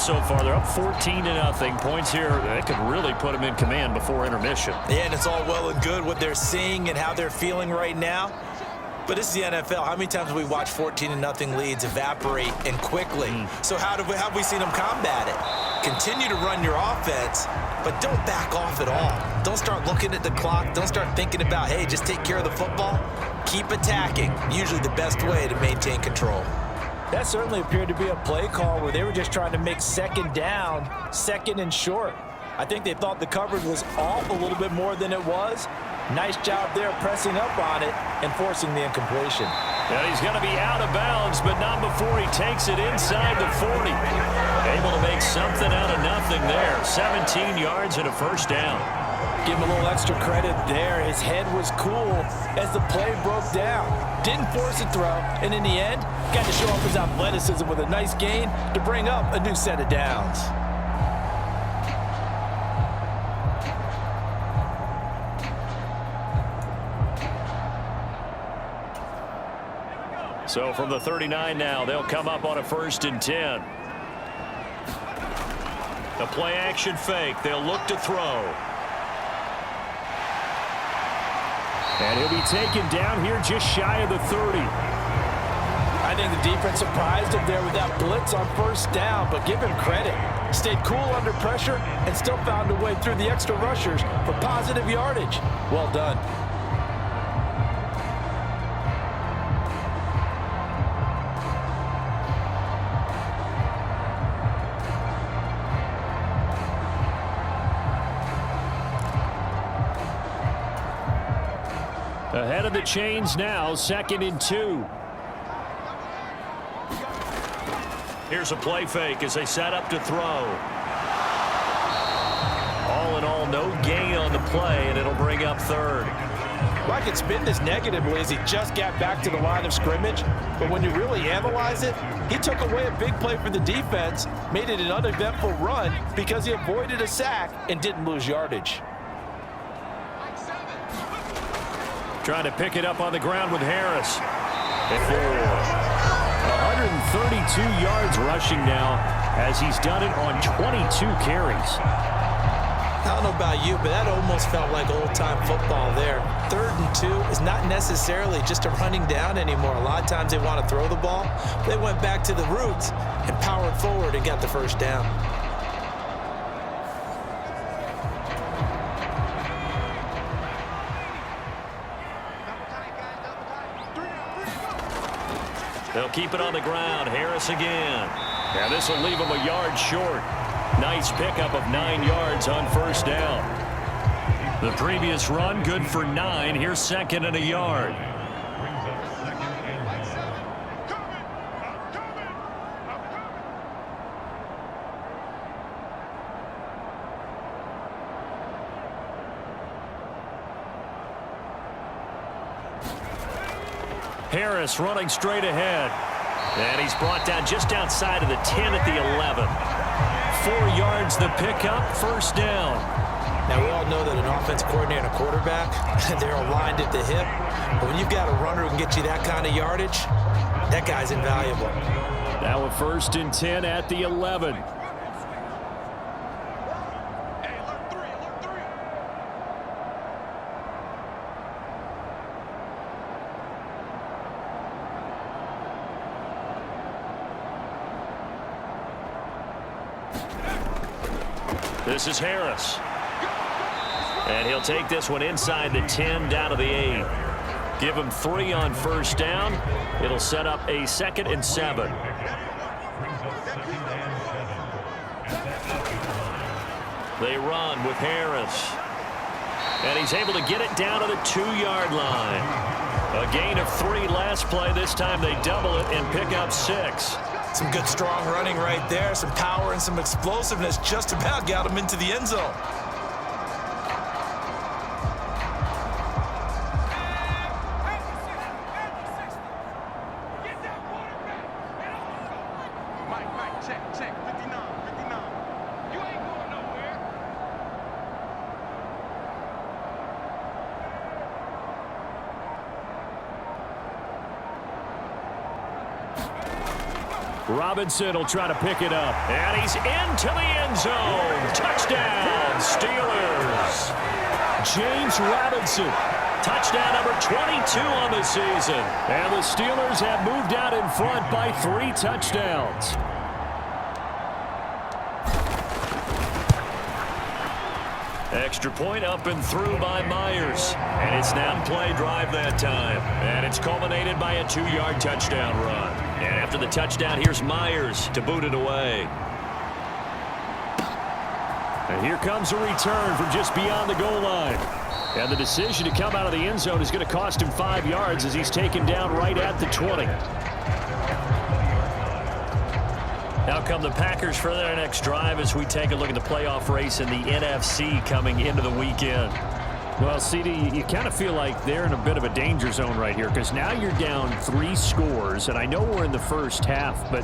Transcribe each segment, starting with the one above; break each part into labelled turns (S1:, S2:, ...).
S1: so far. They're up 14-0. Points here that could really put them in command before intermission.
S2: Yeah, and it's all well and good what they're seeing and how they're feeling right now. But this is the NFL. How many times have we watched 14-0 leads evaporate and quickly? So how have we seen them combat it? Continue to run your offense, but don't back off at all. Don't start looking at the clock. Don't start thinking about, hey, just take care of the football. Keep attacking. Usually the best way to maintain control.
S3: That certainly appeared to be a play call where they were just trying to make second down, second and short. I think they thought the coverage was off a little bit more than it was. Nice job there pressing up on it and forcing the incompletion.
S1: Yeah, he's going to be out of bounds, but not before he takes it inside the 40. Able to make something out of nothing there. 17 yards and a first down.
S3: Give him a little extra credit there. His head was cool as the play broke down. Didn't force a throw, and in the end, got to show off his athleticism with a nice gain to bring up a new set of downs.
S1: So from the 39 now, they'll come up on a 1st and 10. The play action fake. They'll look to throw. And he'll be taken down here just shy of the 30.
S3: I think the defense surprised him there with that blitz on 1st down, but give him credit. Stayed cool under pressure and still found a way through the extra rushers for positive yardage. Well done.
S1: Ahead of the chains now, 2nd and 2. Here's a play fake as they set up to throw. All in all, no gain on the play, and it'll bring up 3rd.
S3: Well, I could spin this negatively as he just got back to the line of scrimmage, but when you really analyze it, he took away a big play for the defense, made it an uneventful run because he avoided a sack and didn't lose yardage.
S1: Trying to pick it up on the ground with Harris. 132 yards rushing now as he's done it on 22 carries.
S2: I don't know about you, but that almost felt like old-time football there. 3rd and 2 is not necessarily just a running down anymore. A lot of times they want to throw the ball. They went back to the roots and powered forward and got the 1st down.
S1: They'll keep it on the ground. Harris again. Yeah, this will leave him a yard short. Nice pickup of 9 yards on 1st down. The previous run, good for 9. Here's 2nd and a yard. Harris running straight ahead. And he's brought down just outside of the 10 at the 11. 4 yards the pickup, 1st down.
S2: Now, we all know that an offense coordinator and a quarterback, they're aligned at the hip. But when you've got a runner who can get you that kind of yardage, that guy's invaluable.
S1: Now a 1st and 10 at the 11. This is Harris. And he'll take this one inside the 10 down to the 8. Give him 3 on 1st down. It'll set up a 2nd and 7. They run with Harris. And he's able to get it down to the 2-yard line. A gain of 3 last play. This time they double it and pick up 6.
S2: Some good, strong running right there. Some power and some explosiveness just about got him into the end zone.
S1: Robinson will try to pick it up. And he's into the end zone. Touchdown, Steelers. James Robinson. Touchdown number 22 on the season. And the Steelers have moved out in front by 3 touchdowns. Extra point up and through by Myers. And it's now play drive that time. And it's culminated by a 2-yard touchdown run. And after the touchdown, here's Myers to boot it away. And here comes a return from just beyond the goal line. And the decision to come out of the end zone is going to cost him 5 yards as he's taken down right at the 20. Now come the Packers for their next drive as we take a look at the playoff race in the NFC coming into the weekend. Well, CD, you kind of feel like they're in a bit of a danger zone right here because now you're down 3 scores, and I know we're in the first half, but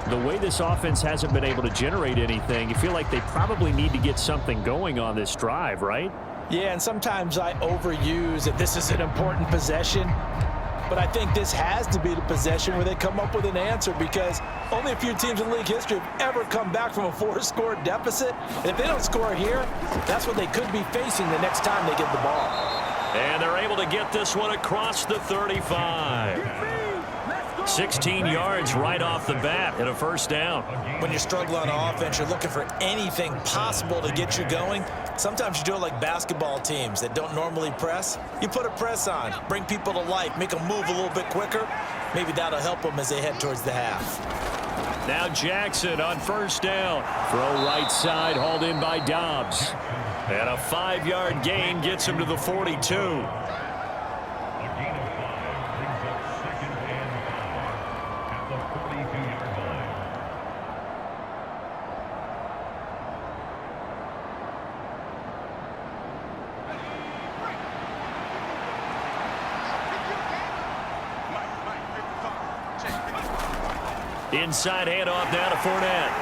S1: the way this offense hasn't been able to generate anything, you feel like they probably need to get something going on this drive, right?
S3: Yeah, and sometimes I overuse that this is an important possession, but I think this has to be the possession where they come up with an answer because only a few teams in league history have ever come back from a 4-score deficit. And if they don't score here, that's what they could be facing the next time they get the ball.
S1: And they're able to get this one across the 35. 16 yards right off the bat and a first down.
S2: When you struggle on offense, you're looking for anything possible to get you going. Sometimes you do it like basketball teams that don't normally press. You put a press on, bring people to life, make them move a little bit quicker. Maybe that'll help them as they head towards the half.
S1: Now Jackson on first down. Throw right side, hauled in by Dobbs. And a 5-yard gain gets him to the 42. Inside handoff now to Fournette.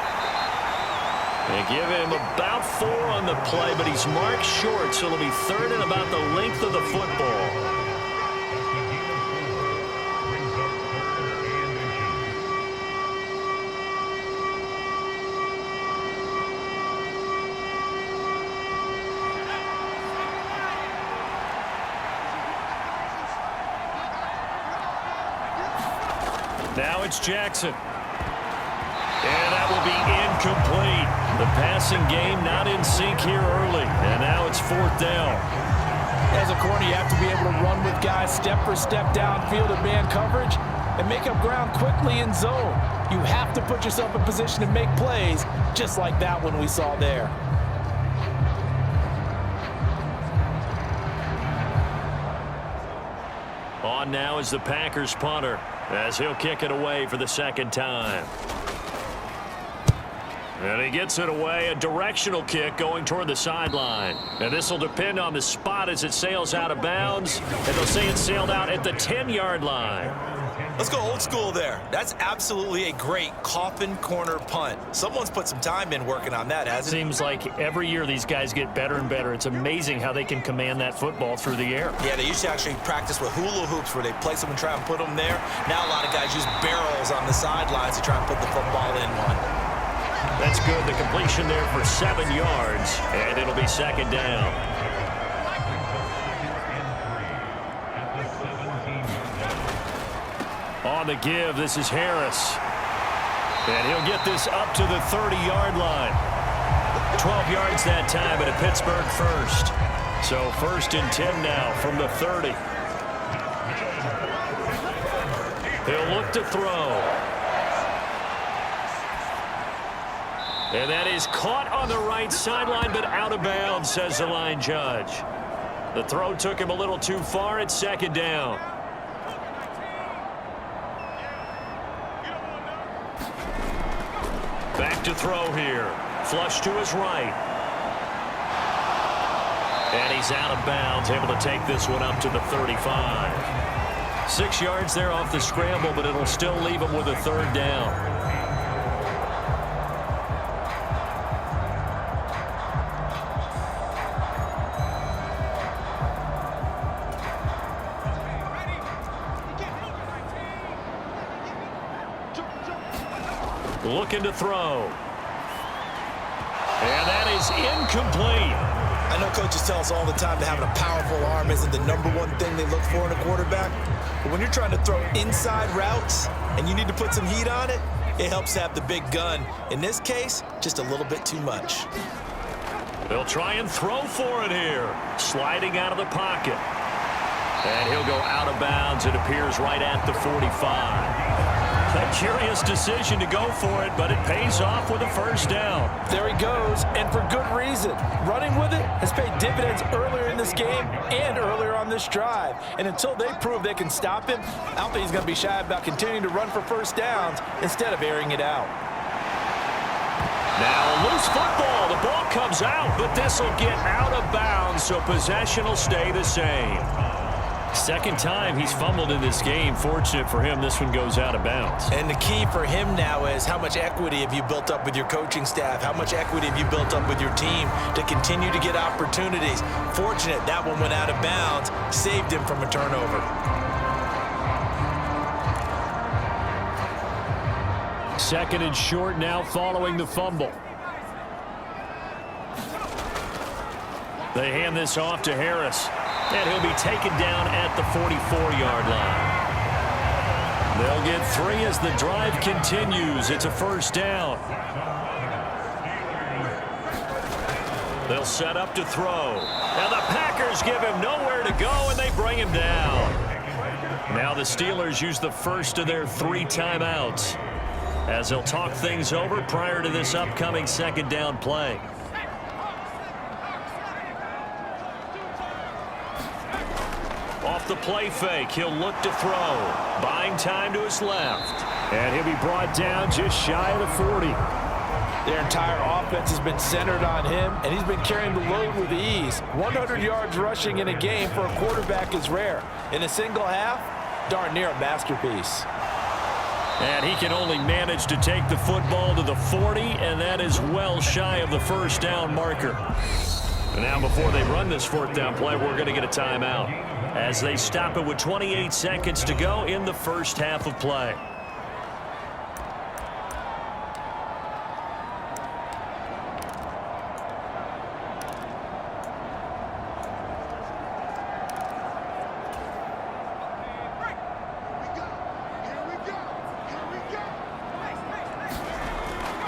S1: They give him about 4 on the play, but he's marked short, so it'll be 3rd and about the length of the football. Now it's Jackson. And that will be incomplete. The passing game not in sync here early. And now it's 4th down.
S3: As a corner, you have to be able to run with guys step for step downfield in man coverage and make up ground quickly in zone. You have to put yourself in position to make plays, just like that one we saw there.
S1: On now is the Packers punter as he'll kick it away for the 2nd time. And he gets it away, a directional kick going toward the sideline. And this will depend on the spot as it sails out of bounds. And they'll say it sailed out at the 10-yard line.
S2: Let's go old school there. That's absolutely a great coffin corner punt. Someone's put some time in working on that, hasn't it?
S1: Seems like every year these guys get better and better. It's amazing how they can command that football through the air.
S2: Yeah, they used to actually practice with hula hoops where they place them and try and put them there. Now a lot of guys use barrels on the sidelines to try and put the football in one.
S1: That's good. The completion there for 7 yards, and it'll be 2nd down. On the give, this is Harris. And he'll get this up to the 30-yard line. 12 yards that time, but a Pittsburgh first. So 1st and 10 now from the 30. He'll look to throw. And that is caught on the right sideline, but out of bounds, says the line judge. The throw took him a little too far. It's 2nd down. Back to throw here. Flush to his right. And he's out of bounds, able to take this one up to the 35. 6 yards there off the scramble, but it'll still leave him with a 3rd down. looking to throw. And that is incomplete.
S2: I know coaches tell us all the time that having a powerful arm isn't the #1 thing they look for in a quarterback. But when you're trying to throw inside routes and you need to put some heat on it, it helps to have the big gun. In this case, just a little bit too much.
S1: They'll try and throw for it here. Sliding out of the pocket. And he'll go out of bounds. It appears right at the 45. A curious decision to go for it, but it pays off with a first down.
S3: There he goes, and for good reason. Running with it has paid dividends earlier in this game and earlier on this drive. And until they prove they can stop him, I don't think he's going to be shy about continuing to run for first downs instead of airing it out.
S1: Now, loose football. The ball comes out, but this will get out of bounds, so possession will stay the same. Second time he's fumbled in this game. Fortunate for him, this one goes out of bounds.
S2: And the key for him now is how much equity have you built up with your coaching staff? How much equity have you built up with your team to continue to get opportunities? Fortunate that one went out of bounds, saved him from a turnover.
S1: Second and short now following the fumble. They hand this off to Harris. And he'll be taken down at the 44-yard line. They'll get 3 as the drive continues. It's a first down. They'll set up to throw. Now the Packers give him nowhere to go, and they bring him down. Now the Steelers use the first of their 3 timeouts as they'll talk things over prior to this upcoming second down play. Off the play fake, he'll look to throw. Buying time to his left. And he'll be brought down just shy of the 40.
S3: Their entire offense has been centered on him, and he's been carrying the load with ease. 100 yards rushing in a game for a quarterback is rare. In a single half, darn near a masterpiece.
S1: And he can only manage to take the football to the 40, and that is well shy of the first down marker. And now before they run this fourth down play, we're going to get a timeout as they stop it with 28 seconds to go in the first half of play.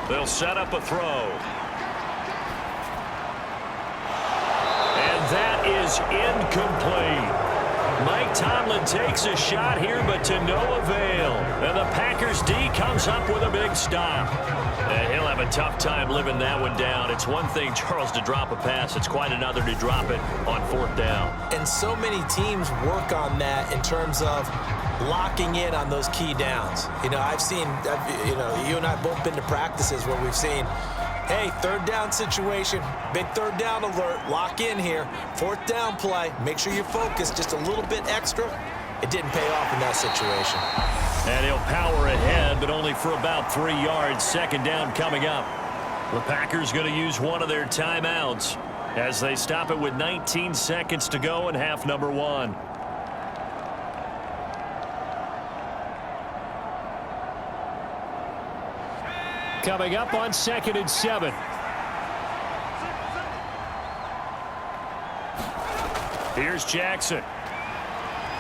S1: They'll set up a throw. And that is incomplete. Mike Tomlin takes a shot here, but to no avail. And the Packers D comes up with a big stop. And he'll have a tough time living that one down. It's one thing, Charles, to drop a pass. It's quite another to drop it on fourth down.
S2: And so many teams work on that in terms of locking in on those key downs. You know, you and I have both been to practices where we've seen, hey, third down situation, big third down alert, lock in here, fourth down play, make sure you're focused just a little bit extra. It didn't pay off in that situation.
S1: And he'll power ahead, but only for about 3 yards. Second down coming up. The Packers going to use one of their timeouts as they stop it with 19 seconds to go in half number 1. Coming up on 2nd and 7. Here's Jackson.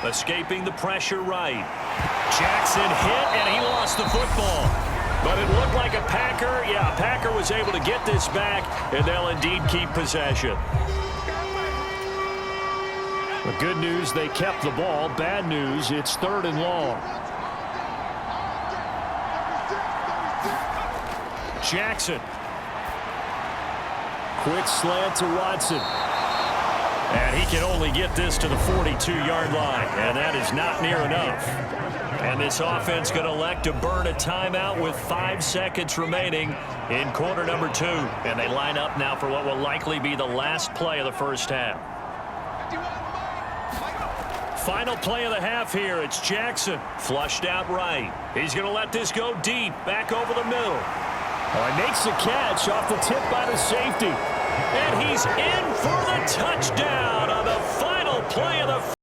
S1: Escaping the pressure right. Jackson hit, and he lost the football. But it looked like a Packer. Yeah, a Packer was able to get this back, and they'll indeed keep possession. The good news, they kept the ball. Bad news, it's 3rd and long. Jackson. Quick slant to Watson. And he can only get this to the 42-yard line, and that is not near enough. And this offense going to elect to burn a timeout with 5 seconds remaining in quarter number 2. And they line up now for what will likely be the last play of the first half. Final play of the half here. It's Jackson. Flushed out right. He's going to let this go deep, back over the middle. He makes the catch off the tip by the safety. And he's in for the touchdown on the final play of the